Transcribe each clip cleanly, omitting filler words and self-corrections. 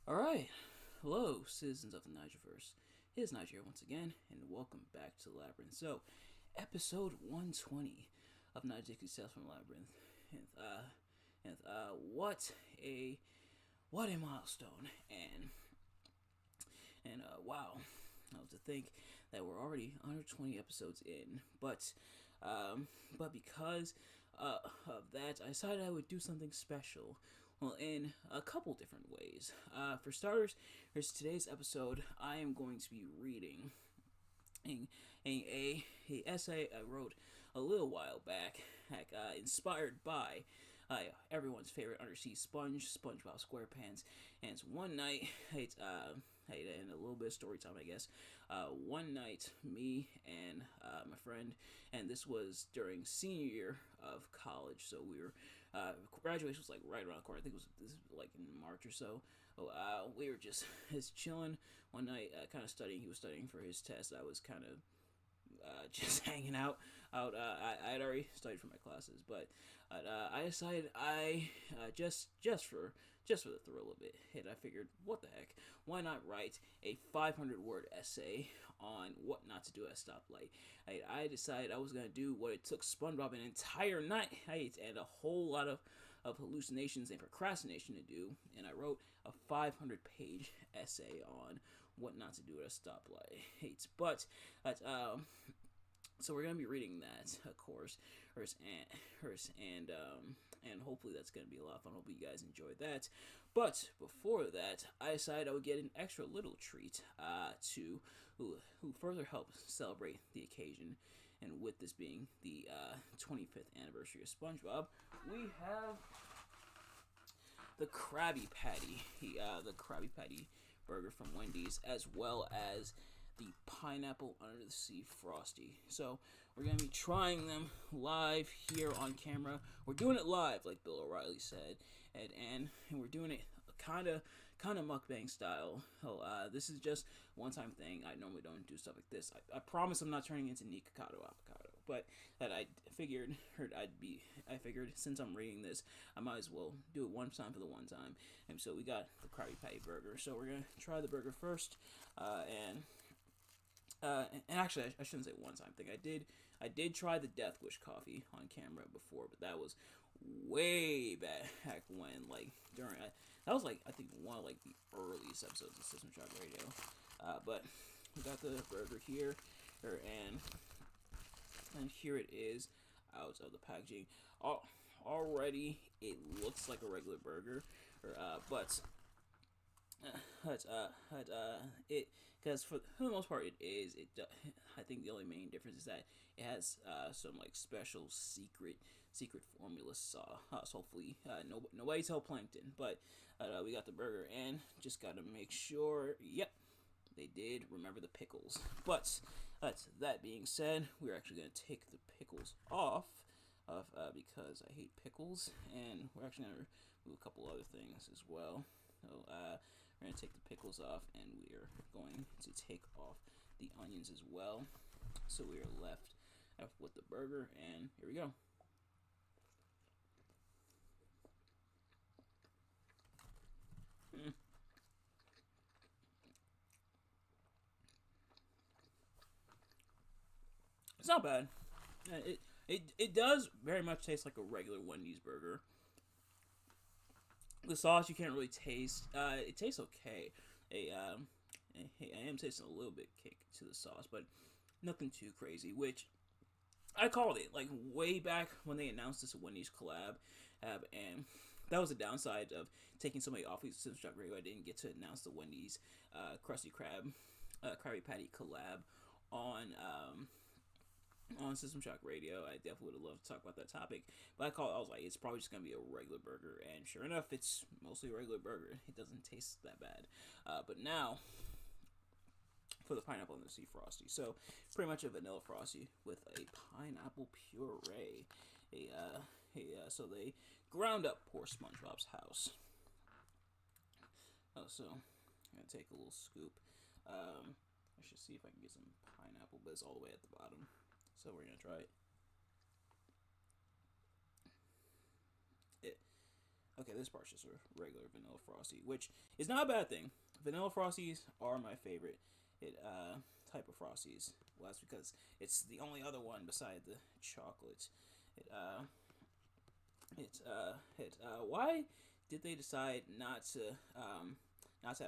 Alright, hello, citizens of the Nigelverse. It is Nigel here once again, and welcome back to Labyrinth. So, episode 120 of Dixie Tales from Labyrinth. And what a milestone. And wow, to think that we're already 120 episodes in. But because of that, I decided I would do something special. Well, in a couple different ways. For starters, here's today's episode. I am going to be reading a essay I wrote a little while back, inspired by everyone's favorite undersea sponge, SpongeBob SquarePants. And it's one night, and a little bit of story time, I guess. One night, me and my friend, and this was during senior year of college, so we were graduation was like right around the corner. I think this was like in March or so. We were just chilling one night, kind of studying. He was studying for his test. I was kind of just hanging out. I had already studied for my classes, but I decided just for the thrill of it, and I figured, what the heck? Why not write a 500-word essay on what not to do at a stoplight? I decided I was gonna do what it took SpongeBob an entire night, and a whole lot of hallucinations and procrastination to do, and I wrote a 500-page essay on what not to do at a stoplight. But so we're gonna be reading that, of course, and hopefully that's gonna be a lot of fun. Hopefully you guys enjoyed that. But before that, I decided I would get an extra little treat to who further help celebrate the occasion. And with this being the 25th anniversary of SpongeBob, we have the Krabby Patty, the Krabby Patty burger from Wendy's, as well as the pineapple under the sea frosty. So we're gonna be trying them live here on camera. We're doing it live, like Bill O'Reilly said, and we're doing it kind of mukbang style. So this is just one time thing. I normally don't do stuff like this. I promise I'm not turning into Nikocado Avocado, but that I figured since I'm reading this, I might as well do it one time for the one time. And so we got the Krabby Patty burger. So we're gonna try the burger first, and actually, I shouldn't say one time thing. I did try the Death Wish coffee on camera before, but that was way back when, like during that was like I think one of like the earliest episodes of System Shock Radio. But we got the burger here, and here it is out of the packaging. Already, it looks like a regular burger, but it because for the most part it is it. I think the only main difference is that it has some like special secret formula sauce. Hopefully, nobody tell Plankton. But we got the burger and just gotta make sure. Yep, they did remember the pickles. But that being said, we're actually gonna take the pickles off because I hate pickles, and we're actually gonna remove a couple other things as well. So we're going to take the pickles off, and we are going to take off the onions as well. So we are left with the burger, and here we go. It's not bad. It does very much taste like a regular Wendy's burger. The sauce you can't really taste. It tastes okay. I am tasting a little bit kick to the sauce, but nothing too crazy. Which I called it like way back when they announced this Wendy's collab, and that was the downside of taking somebody off of System Shock Radio. I didn't get to announce the Wendy's Krusty Krabby Patty collab on System Shock Radio. I definitely would have loved to talk about that topic, but I was like, it's probably just gonna be a regular burger, and sure enough, it's mostly a regular burger. It doesn't taste that bad. But now for the pineapple and the sea frosty. So pretty much a vanilla frosty with a pineapple puree. So they ground up poor SpongeBob's house. So I'm gonna take a little scoop. I should see if I can get some pineapple, but it's all the way at the bottom. So we're gonna try it. Okay, this part's just a regular vanilla frosty, which is not a bad thing. Vanilla frosties are my favorite type of frosties. Well, that's because it's the only other one beside the chocolate. It why did they decide not to have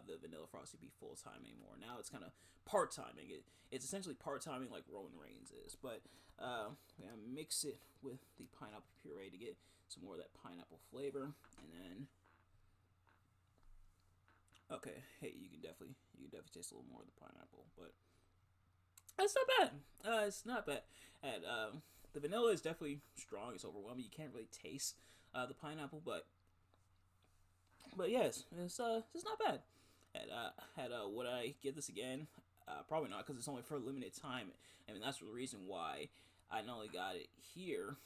the vanilla frosty be full time anymore? Now it's kind of part timing. It's essentially part timing like Roman Reigns is, but we're gonna mix it with the pineapple puree to get some more of that pineapple flavor, and then okay, hey, you can definitely taste a little more of the pineapple, but it's not bad. It's not bad. And the vanilla is definitely strong. It's overwhelming. You can't really taste the pineapple, but yes, it's not bad. Would I get this again? Probably not, because it's only for a limited time. I mean, that's the reason why I not only got it here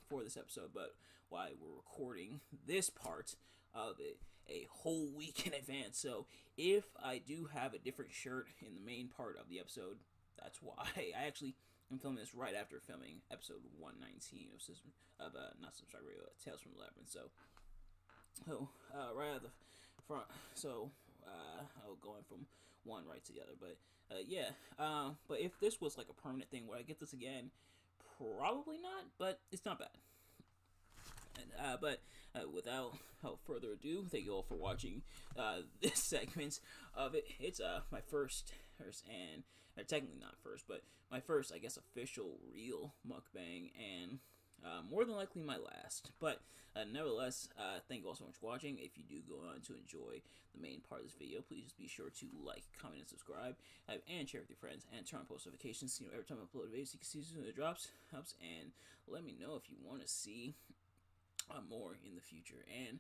for this episode, but why we're recording this part of it a whole week in advance. So if I do have a different shirt in the main part of the episode, that's why. I actually am filming this right after filming episode 119 of not System Radio, Tales from the Labyrinth. So right at the front. So going from one right to the other. But yeah. But if this was like a permanent thing, would I get this again? Probably not. But it's not bad. And, but without further ado, thank you all for watching this segment of it. It's my first and technically not first, but my first, I guess, official real mukbang, and more than likely my last. But nevertheless, thank you all so much for watching. If you do go on to enjoy the main part of this video, please just be sure to like, comment, and subscribe, and share with your friends, and turn on post notifications. So, every time I upload a video, so you can see as soon as it drops, and let me know if you want to see more in the future. And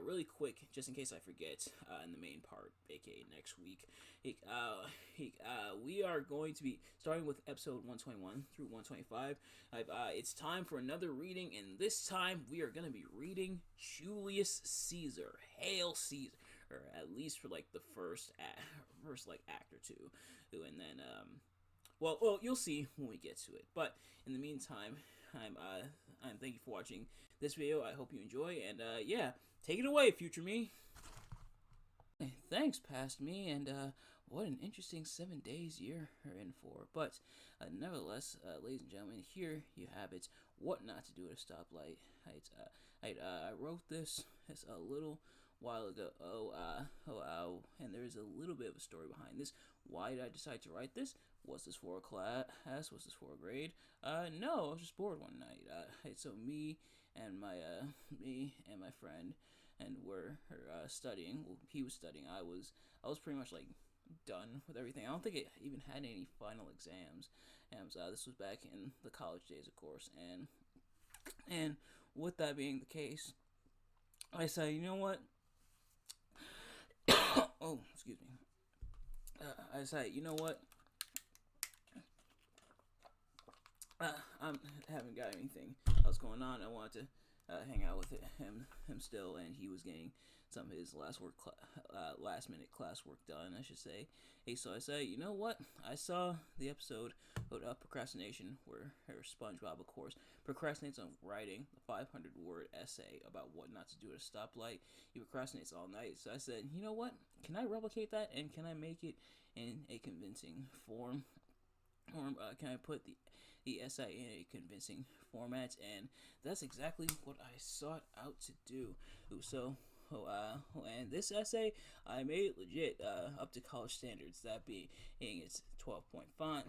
really quick, just in case I forget, in the main part, aka next week, we are going to be starting with episode 121 through 125. It's time for another reading, and this time we are going to be reading Julius Caesar. Hail Caesar, or at least for like the first act or two, and then well, you'll see when we get to it. But in the meantime, I'm thank you for watching this video. I hope you enjoy, and yeah, take it away, future me. Thanks, past me, and what an interesting 7 days you're in for. But nevertheless, ladies and gentlemen, here you have it. What not to do at a stoplight. I wrote this a little while ago. And there's a little bit of a story behind this. Why did I decide to write this? Was this for a class? Was this for a grade? No, I was just bored one night. So me and my friend, and we're studying. Well, he was studying. I was pretty much like done with everything. I don't think it even had any final exams. And this was back in the college days, of course. And with that being the case, I said, you know what? Oh, excuse me. I decided, you know what? I haven't got anything else going on. I wanted to hang out with him still, and he was getting some of his last minute classwork done, I should say. Hey, so I said, you know what? I saw the episode of Procrastination where SpongeBob, of course, procrastinates on writing a 500-word essay about what not to do at a stoplight. He procrastinates all night. So I said, you know what? Can I replicate that, and can I make it in a convincing form? Or can I put the essay in a convincing format? And that's exactly what I sought out to do. So, and this essay, I made it legit, up to college standards. That being, it's 12-point font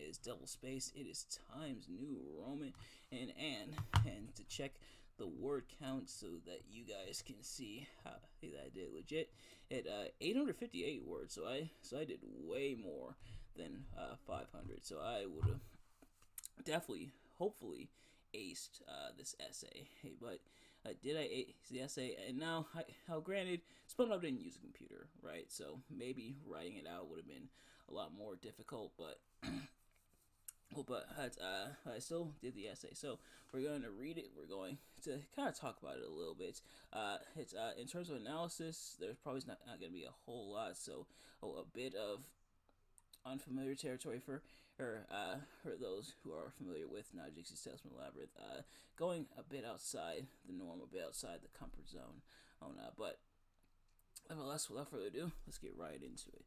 is double spaced, it is Times New Roman, and to check the word count so that you guys can see how that I did legit at 858 words. So I did way more than 500. So I would have definitely, hopefully, aced this essay. Hey, but did I ace the essay? And now, granted, SpongeBob didn't use a computer, right? So maybe writing it out would have been a lot more difficult, but I still did the essay. So we're going to read it. We're going to kind of talk about it a little bit. It's in terms of analysis, there's probably not going to be a whole lot. So a bit of unfamiliar territory for for those who are familiar with Dixie's Tales from the Labyrinth, going a bit outside the norm, a bit outside the comfort zone. But nevertheless, without further ado, let's get right into it.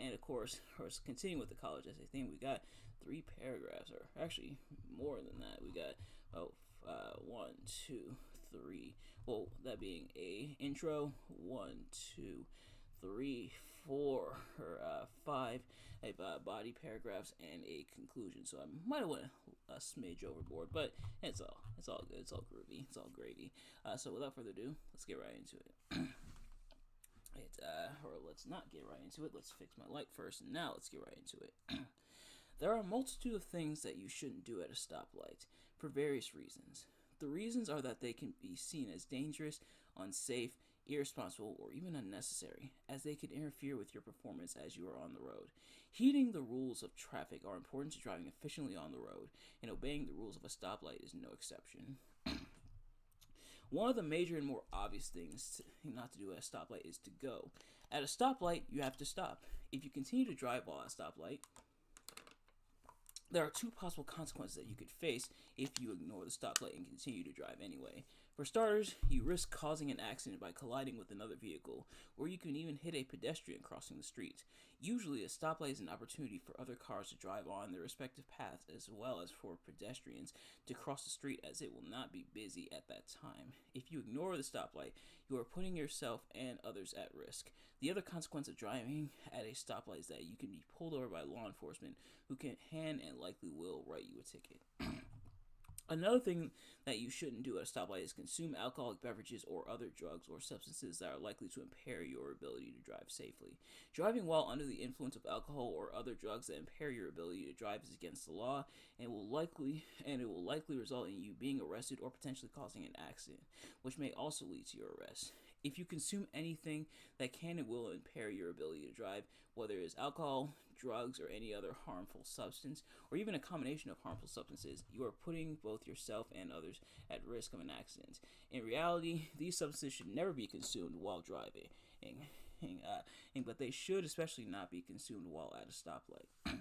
And of course, continuing with the college essay theme, we got 3 paragraphs, or actually more than that. We got 1, 2, 3. Well, that being a intro, 1, 2, 3, 4, or 5 body paragraphs and a conclusion. So I might have went a smidge overboard, but it's all good. It's all groovy. It's all gravy. So without further ado, let's get right into it. Or let's not get right into it. Let's fix my light first, and now let's get right into it. There are a multitude of things that you shouldn't do at a stoplight, for various reasons. The reasons are that they can be seen as dangerous, unsafe, irresponsible, or even unnecessary, as they could interfere with your performance as you are on the road. Heeding the rules of traffic are important to driving efficiently on the road, and obeying the rules of a stoplight is no exception. One of the major and more obvious things not to do at a stoplight is to go. At a stoplight, you have to stop. If you continue to drive while at a stoplight, there are 2 possible consequences that you could face if you ignore the stoplight and continue to drive anyway. For starters, you risk causing an accident by colliding with another vehicle, or you can even hit a pedestrian crossing the street. Usually, a stoplight is an opportunity for other cars to drive on their respective paths, as well as for pedestrians to cross the street, as it will not be busy at that time. If you ignore the stoplight, you are putting yourself and others at risk. The other consequence of driving at a stoplight is that you can be pulled over by law enforcement, who can and likely will write you a ticket. Another thing that you shouldn't do at a stoplight is consume alcoholic beverages or other drugs or substances that are likely to impair your ability to drive safely. Driving while under the influence of alcohol or other drugs that impair your ability to drive is against the law, and it will likely result in you being arrested or potentially causing an accident, which may also lead to your arrest. If you consume anything that can and will impair your ability to drive, whether it is alcohol, drugs, or any other harmful substance, or even a combination of harmful substances, you are putting both yourself and others at risk of an accident. In reality, these substances should never be consumed while driving, but they should especially not be consumed while at a stoplight.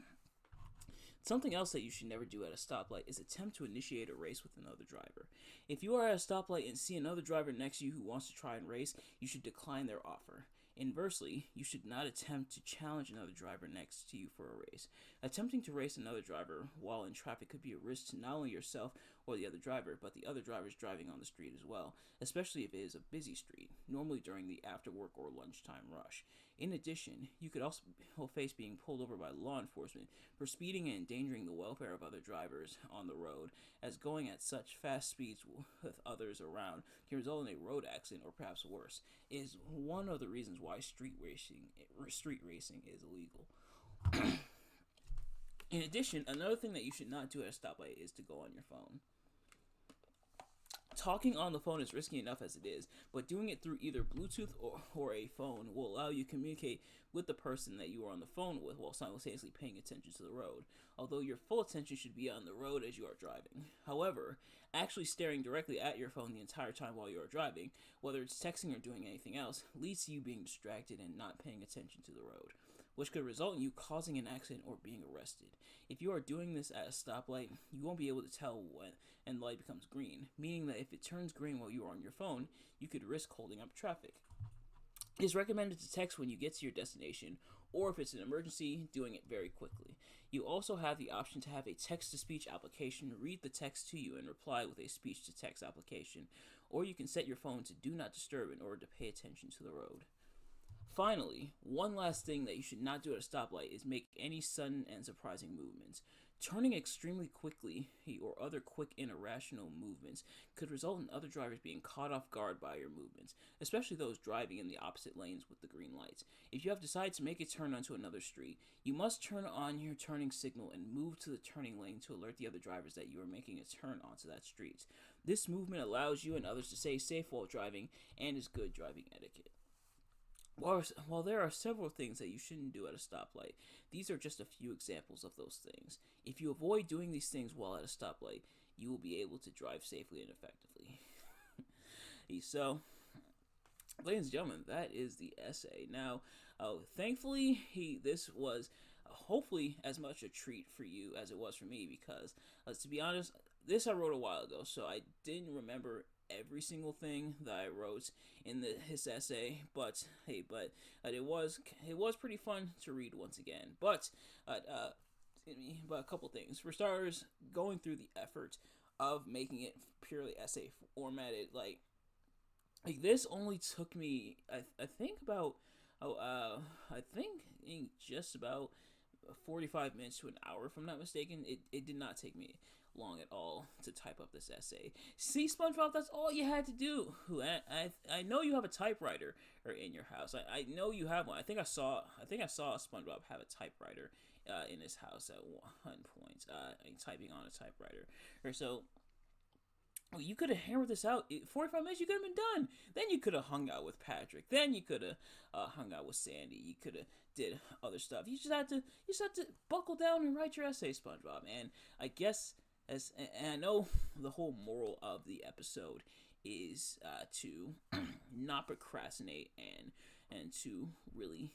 Something else that you should never do at a stoplight is attempt to initiate a race with another driver. If you are at a stoplight and see another driver next to you who wants to try and race, you should decline their offer. Inversely, you should not attempt to challenge another driver next to you for a race. Attempting to race another driver while in traffic could be a risk to not only yourself or the other driver, but the other drivers driving on the street as well, especially if it is a busy street, normally during the after-work or lunchtime rush. In addition, you could also face being pulled over by law enforcement for speeding and endangering the welfare of other drivers on the road, as going at such fast speeds with others around can result in a road accident or perhaps worse. It is one of the reasons why street racing is illegal. In addition, another thing that you should not do at a stoplight is to go on your phone. Talking on the phone is risky enough as it is, but doing it through either Bluetooth or a phone will allow you to communicate with the person that you are on the phone with while simultaneously paying attention to the road, although your full attention should be on the road as you are driving. However, actually staring directly at your phone the entire time while you are driving, whether it's texting or doing anything else, leads to you being distracted and not paying attention to the road, which could result in you causing an accident or being arrested. If you are doing this at a stoplight, you won't be able to tell when and the light becomes green, meaning that if it turns green while you are on your phone, you could risk holding up traffic. It is recommended to text when you get to your destination, or if it's an emergency, doing it very quickly. You also have the option to have a text-to-speech application read the text to you and reply with a speech-to-text application, or you can set your phone to do not disturb in order to pay attention to the road. Finally, one last thing that you should not do at a stoplight is make any sudden and surprising movements. Turning extremely quickly or other quick and irrational movements could result in other drivers being caught off guard by your movements, especially those driving in the opposite lanes with the green lights. If you have decided to make a turn onto another street, you must turn on your turning signal and move to the turning lane to alert the other drivers that you are making a turn onto that street. This movement allows you and others to stay safe while driving and is good driving etiquette. While there are several things that you shouldn't do at a stoplight, these are just a few examples of those things. If you avoid doing these things while at a stoplight, you will be able to drive safely and effectively. So, ladies and gentlemen, that is the essay. Now, thankfully, this was hopefully as much a treat for you as it was for me because, to be honest, this I wrote a while ago, so I didn't remember every single thing that I wrote in his essay. But hey, it was pretty fun to read once again. But a couple things. For starters, going through the effort of making it purely essay formatted, like this only took me I think about I think in just about 45 minutes to an hour, if I'm not mistaken. It did not take me long at all to type up this essay. See, SpongeBob, that's all you had to do. I know you have a typewriter in your house. I know you have one. I saw SpongeBob have a typewriter in his house at one point, typing on a typewriter. Or so you could have hammered this out 45 minutes. You could have been done. Then you could have hung out with Patrick. Then you could have hung out with Sandy. You could have did other stuff. You just had to buckle down and write your essay, SpongeBob. And I guess and I know the whole moral of the episode is to not procrastinate and to really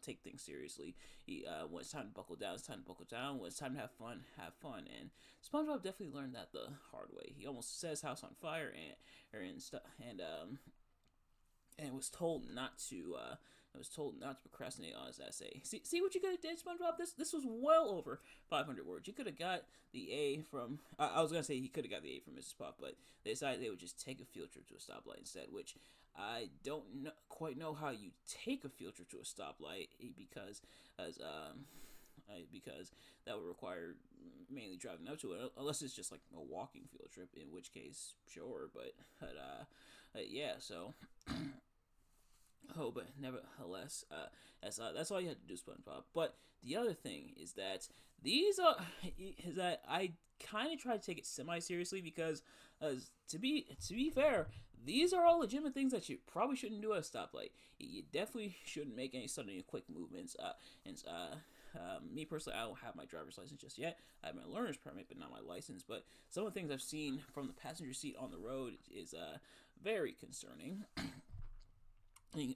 take things seriously. When it's time to buckle down, it's time to buckle down. When it's time to have fun, have fun. And SpongeBob definitely learned that the hard way. He almost set his house on fire and was told not to. I was told not to procrastinate on his essay. See what you could have did, SpongeBob. This was well over 500 words. You could have got the A from. I was gonna say he could have got the A from Mrs. Puff, but they decided they would just take a field trip to a stoplight instead. Which I don't quite know how you take a field trip to a stoplight because that would require mainly driving up to it, unless it's just like a walking field trip. In which case, sure. But yeah. So. Oh, but nevertheless, that's all you had to do, SpongeBob. But the other thing is that I kind of try to take it semi-seriously because, to be fair, these are all legitimate things that you probably shouldn't do at a stoplight. You definitely shouldn't make any sudden and quick movements. Me personally, I don't have my driver's license just yet. I have my learner's permit, but not my license. But some of the things I've seen from the passenger seat on the road is very concerning. You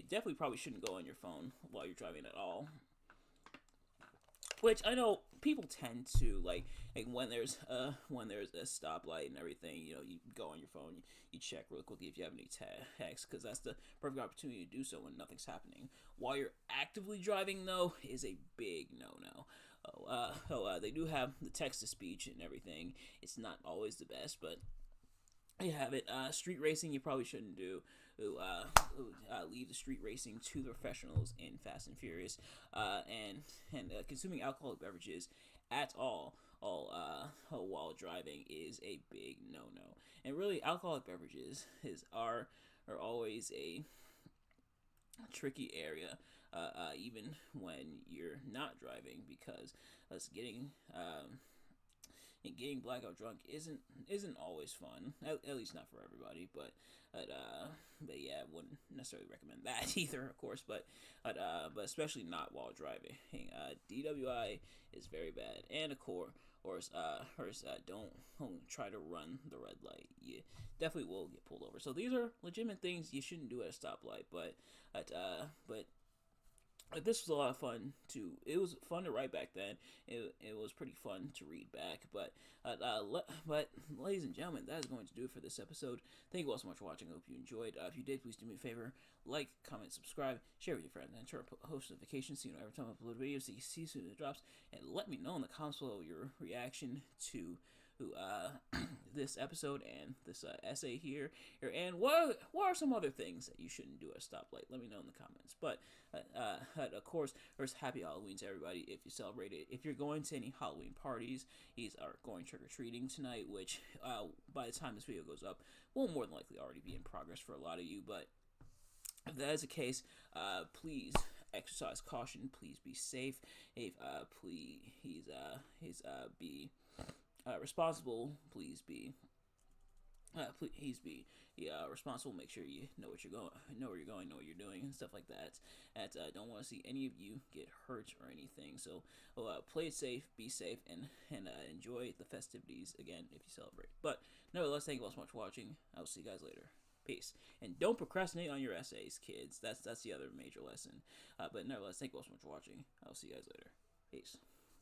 definitely probably shouldn't go on your phone while you're driving at all. Which I know people tend to like when there's a stoplight and everything. You go on your phone, you check real quickly if you have any text, because that's the perfect opportunity to do so when nothing's happening. While you're actively driving, though, is a big no-no. They do have the text-to-speech and everything. It's not always the best, but you have it. Street racing you probably shouldn't do. Leave the street racing to the professionals in Fast and Furious. And consuming alcoholic beverages at all while driving is a big no-no. And really, alcoholic beverages are always a tricky area, even when you're not driving, because getting blackout drunk isn't always fun. At least not for everybody. But yeah, I wouldn't necessarily recommend that either, of course. But especially not while driving. DWI is very bad, and of course, don't try to run the red light. You definitely will get pulled over. So these are legitimate things you shouldn't do at a stoplight. But this was a lot of fun too. It was fun to write back then. It was pretty fun to read back. But ladies and gentlemen, that is going to do it for this episode. Thank you all so much for watching. I hope you enjoyed. If you did, please do me a favor: like, comment, subscribe, share with your friends, and turn on post notifications so you know every time I upload a video, so you see as soon as it drops. And let me know in the comments below your reaction to this episode and this essay here, and what are some other things that you shouldn't do at a stoplight? Let me know in the comments. But of course, there's happy Halloween to everybody if you celebrate it. If you're going to any Halloween parties, these are going trick-or-treating tonight, which by the time this video goes up will more than likely already be in progress for a lot of you. But if that is the case, please exercise caution. Please be safe. Please be responsible. Please be Please be responsible. Make sure you know what you're going, know where you're going, know what you're doing, and stuff like that. And don't want to see any of you get hurt or anything. So play it safe, be safe, and enjoy the festivities again if you celebrate. But nevertheless, thank you all so much for watching. I will see you guys later. Peace. And don't procrastinate on your essays, kids. That's the other major lesson. But nevertheless, thank you all so much for watching. I will see you guys later. Peace.